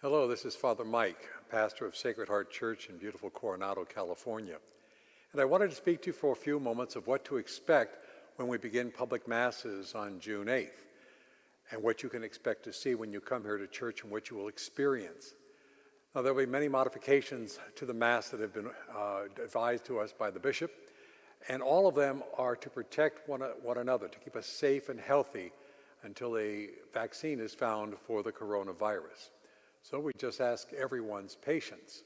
Hello, this is Father Mike, pastor of Sacred Heart Church in beautiful Coronado, California. And I wanted to speak to you for a few moments of what to expect when we begin public masses on June 8th, and what you can expect to see when you come here to church and what you will experience. Now, there will be many modifications to the Mass that have been advised to us by the bishop, and all of them are to protect one another, to keep us safe and healthy until a vaccine is found for the coronavirus. So we just ask everyone's patience.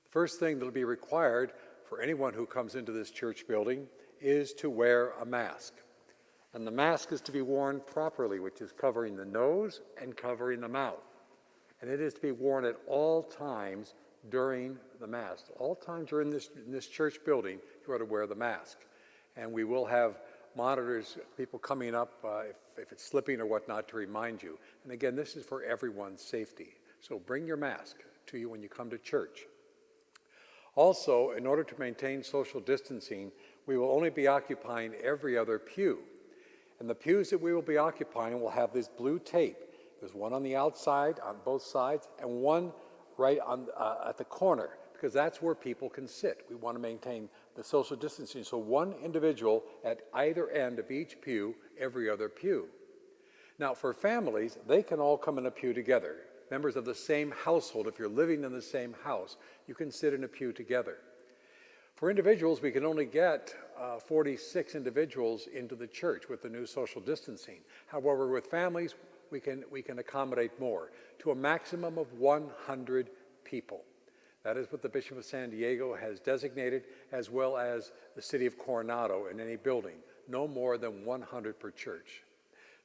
The first thing that will be required for anyone who comes into this church building is to wear a mask. And the mask is to be worn properly, which is covering the nose and covering the mouth. And it is to be worn at all times during the Mass. All times you're in this church building, you are to wear the mask. And we will have monitors, people coming up if it's slipping or whatnot to remind you. And again, this is for everyone's safety. So bring your mask to you when you come to church. Also, in order to maintain social distancing, we will only be occupying every other pew. And the pews that we will be occupying will have this blue tape. There's one on the outside, on both sides, and one right on at the corner, because that's where people can sit. We want to maintain the social distancing. So one individual at either end of each pew, every other pew. Now, for families, they can all come in a pew together. Members of the same household, if you're living in the same house, you can sit in a pew together. For individuals, we can only get 46 individuals into the church with the new social distancing. However, with families, we can accommodate more, to a maximum of 100 people. That is what the Bishop of San Diego has designated, as well as the city of Coronado in any building. No more than 100 per church.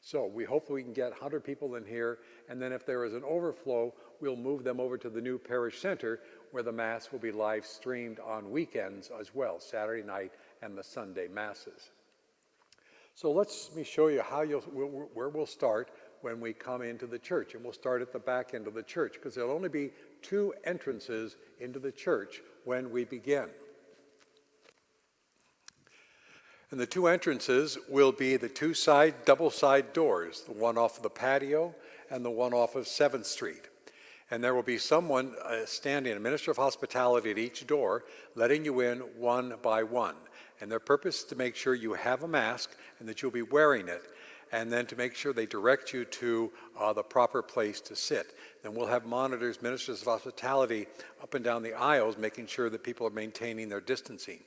So we hope we can get 100 people in here, and then if there is an overflow, we'll move them over to the new parish center, where the Mass will be live streamed on weekends as well, Saturday night and the Sunday Masses. So let me show you where we'll start when we come into the church. And we'll start at the back end of the church, because there'll only be 2 entrances into the church when we begin. And the 2 entrances will be the 2 double-side doors, the one off of the patio and the one off of 7th Street. And there will be someone standing, a minister of hospitality at each door, letting you in one by one. And their purpose is to make sure you have a mask and that you'll be wearing it, and then to make sure they direct you to the proper place to sit. Then we'll have monitors, ministers of hospitality, up and down the aisles, making sure that people are maintaining their distancing.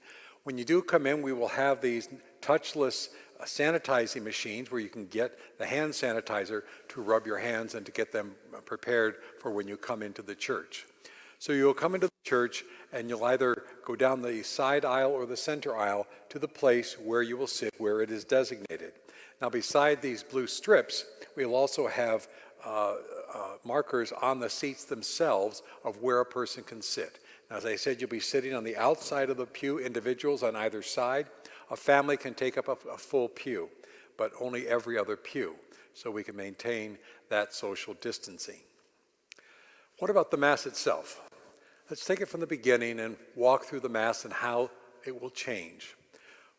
When you do come in, we will have these touchless sanitizing machines where you can get the hand sanitizer to rub your hands and to get them prepared for when you come into the church. So you'll come into the church and you'll either go down the side aisle or the center aisle to the place where you will sit, where it is designated. Now, beside these blue strips, we'll also have markers on the seats themselves of where a person can sit. Now, as I said, you'll be sitting on the outside of the pew, individuals on either side. A family can take up a full pew, but only every other pew, so we can maintain that social distancing. What about the Mass itself? Let's take it from the beginning and walk through the Mass and how it will change.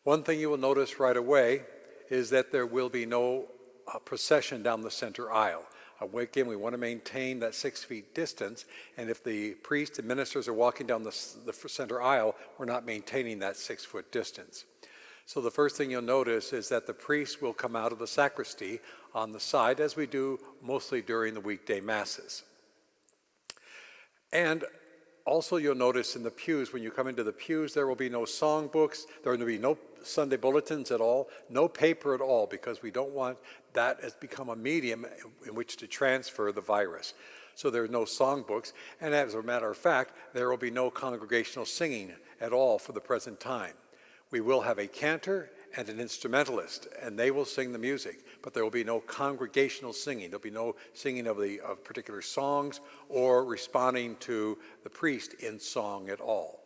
One thing you will notice right away is that there will be no procession down the center aisle. Again, we want to maintain that 6 feet distance, and if the priest and ministers are walking down the center aisle, we're not maintaining that 6-foot distance. So the first thing you'll notice is that the priest will come out of the sacristy on the side, as we do mostly during the weekday Masses. And also you'll notice in the pews, when you come into the pews, there will be no songbooks, there will be no Sunday bulletins at all, no paper at all, because we don't want that has become a medium in which to transfer the virus. So there are no songbooks, and as a matter of fact, there will be no congregational singing at all for the present time. We will have a cantor and an instrumentalist, and they will sing the music, but there will be no congregational singing. There'll be no singing of particular songs or responding to the priest in song at all.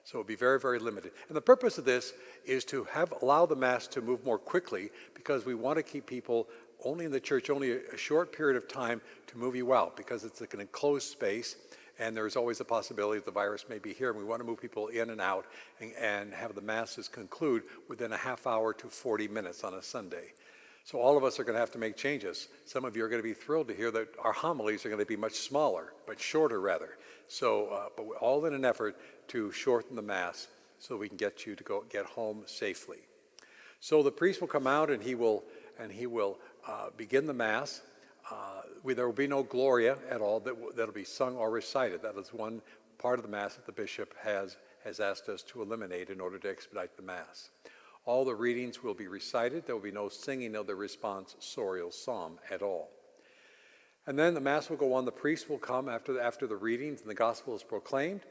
So it'll be very, very limited. And the purpose of this is to allow the Mass to move more quickly, because we want to keep people only in the church, only a short period of time to move you out, because it's like an enclosed space, and there's always a possibility that the virus may be here, and we want to move people in and out and have the Masses conclude within a half hour to 40 minutes on a Sunday. So all of us are going to have to make changes. Some of you are going to be thrilled to hear that our homilies are going to be much smaller, but shorter rather. So, but we're all in an effort to shorten the Mass so we can get you to get home safely. So the priest will come out and he will begin the Mass. There will be no Gloria at all that'll be sung or recited. That is one part of the Mass that the bishop has asked us to eliminate in order to expedite the Mass. All the readings will be recited. There will be no singing of the responsorial psalm at all. And then the Mass will go on. The priest will come after the readings and the gospel is proclaimed,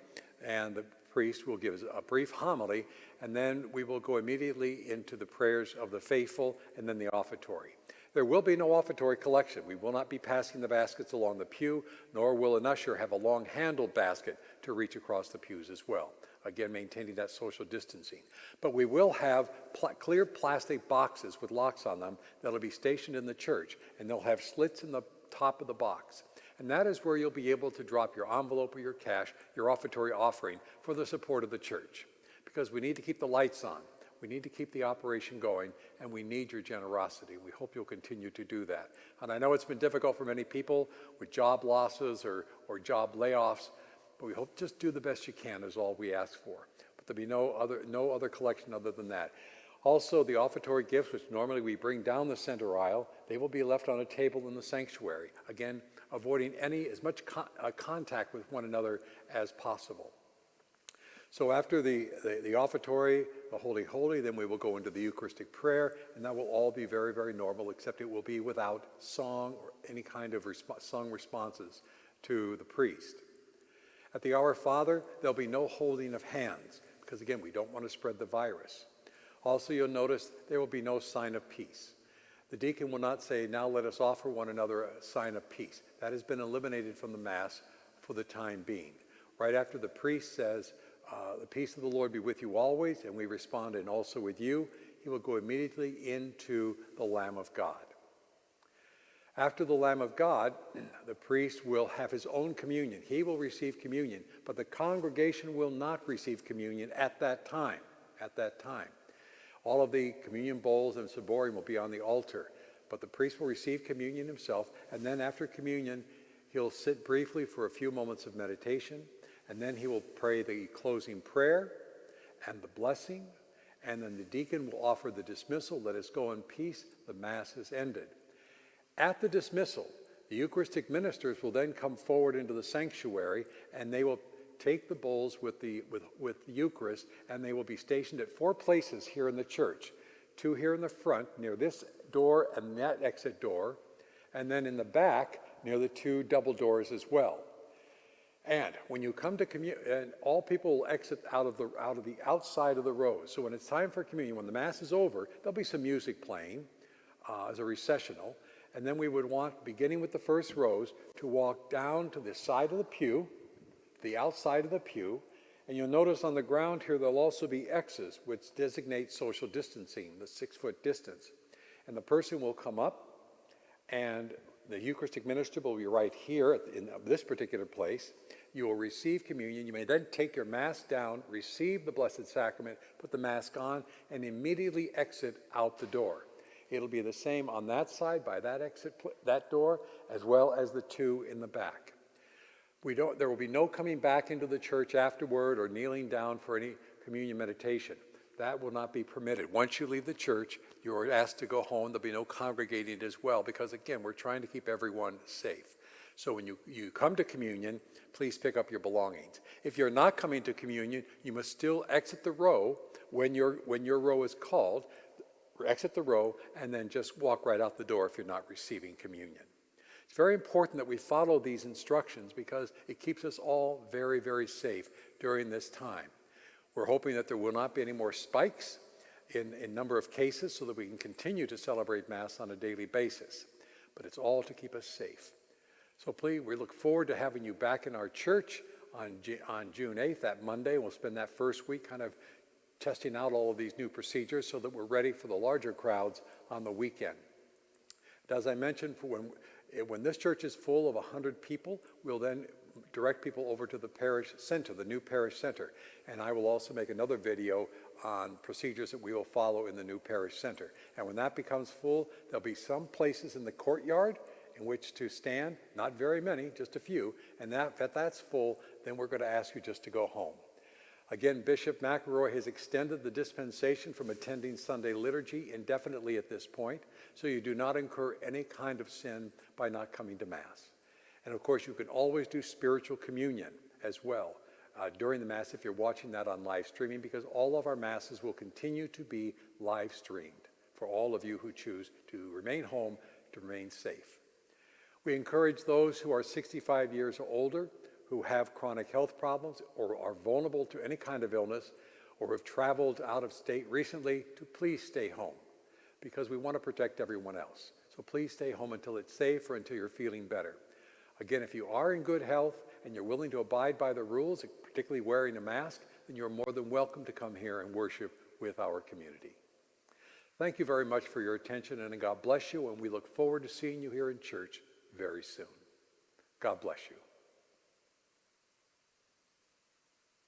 and the priest will give a brief homily, and then we will go immediately into the prayers of the faithful and then the offertory. There will be no offertory collection. We will not be passing the baskets along the pew, nor will an usher have a long-handled basket to reach across the pews as well. Again, maintaining that social distancing. But we will have clear plastic boxes with locks on them that will be stationed in the church, and they'll have slits in the top of the box. And that is where you'll be able to drop your envelope or your cash, your offertory offering, for the support of the church. Because we need to keep the lights on. We need to keep the operation going, and we need your generosity. We hope you'll continue to do that. And I know it's been difficult for many people with job losses or job layoffs, but we hope just do the best you can is all we ask for. But there'll be no other collection other than that. Also, the offertory gifts, which normally we bring down the center aisle, they will be left on a table in the sanctuary. Again, avoiding as much contact with one another as possible. So after the offertory, the Holy Holy, then we will go into the Eucharistic prayer, and that will all be very, very normal, except it will be without song or any kind of sung responses to the priest. At the Our Father, there'll be no holding of hands, because again, we don't want to spread the virus. Also, you'll notice there will be no sign of peace. The deacon will not say, now let us offer one another a sign of peace. That has been eliminated from the Mass for the time being. Right after the priest says, the peace of the Lord be with you always, and we respond, and also with you, he will go immediately into the Lamb of God. After the Lamb of God, the priest will have his own communion. He will receive communion, but the congregation will not receive communion at that time. All of the communion bowls and ciborium will be on the altar, but the priest will receive communion himself, and then after communion, he'll sit briefly for a few moments of meditation, and then he will pray the closing prayer and the blessing, and then the deacon will offer the dismissal, let us go in peace, the Mass is ended. At the dismissal, the Eucharistic ministers will then come forward into the sanctuary, and they will take the bowls with the Eucharist, and they will be stationed at 4 places here in the church. 2 here in the front, near this door and that exit door, and then in the back, near the 2 double doors as well. And when you come to communion, all people will exit out of the outside of the rows. So when it's time for communion, when the Mass is over, there'll be some music playing as a recessional. And then we would want, beginning with the first rows, to walk down to the side of the pew, the outside of the pew, and you'll notice on the ground here there'll also be X's, which designate social distancing, the 6-foot distance. And the person will come up, and the Eucharistic minister will be right here in this particular place. You will receive communion. You may then take your mask down, receive the Blessed Sacrament, put the mask on, and immediately exit out the door. It'll be the same on that side by that that door, as well as the 2 in the back. There will be no coming back into the church afterward or kneeling down for any communion meditation. That will not be permitted. Once you leave the church, you are asked to go home. There'll be no congregating as well, because again, we're trying to keep everyone safe. So when you come to communion, please pick up your belongings. If you're not coming to communion, you must still exit the row when your row is called. Exit the row and then just walk right out the door if you're not receiving communion. It's very important that we follow these instructions because it keeps us all very, very safe during this time. We're hoping that there will not be any more spikes in number of cases so that we can continue to celebrate Mass on a daily basis. But it's all to keep us safe. So please, we look forward to having you back in our church on June 8th, that Monday. We'll spend that first week kind of testing out all of these new procedures so that we're ready for the larger crowds on the weekend. As I mentioned, when this church is full of 100 people, we'll then direct people over to the parish center, the new parish center. And I will also make another video on procedures that we will follow in the new parish center. And when that becomes full, there'll be some places in the courtyard in which to stand, not very many, just a few, and if that's full, then we're going to ask you just to go home. Again, Bishop McElroy has extended the dispensation from attending Sunday liturgy indefinitely at this point, so you do not incur any kind of sin by not coming to Mass. And of course, you can always do spiritual communion as well during the Mass if you're watching that on live streaming, because all of our Masses will continue to be live streamed for all of you who choose to remain home, to remain safe. We encourage those who are 65 years or older, who have chronic health problems or are vulnerable to any kind of illness or have traveled out of state recently, to please stay home, because we want to protect everyone else. So please stay home until it's safe or until you're feeling better. Again, if you are in good health and you're willing to abide by the rules, particularly wearing a mask, then you're more than welcome to come here and worship with our community. Thank you very much for your attention, and God bless you, and we look forward to seeing you here in church very soon. God bless you.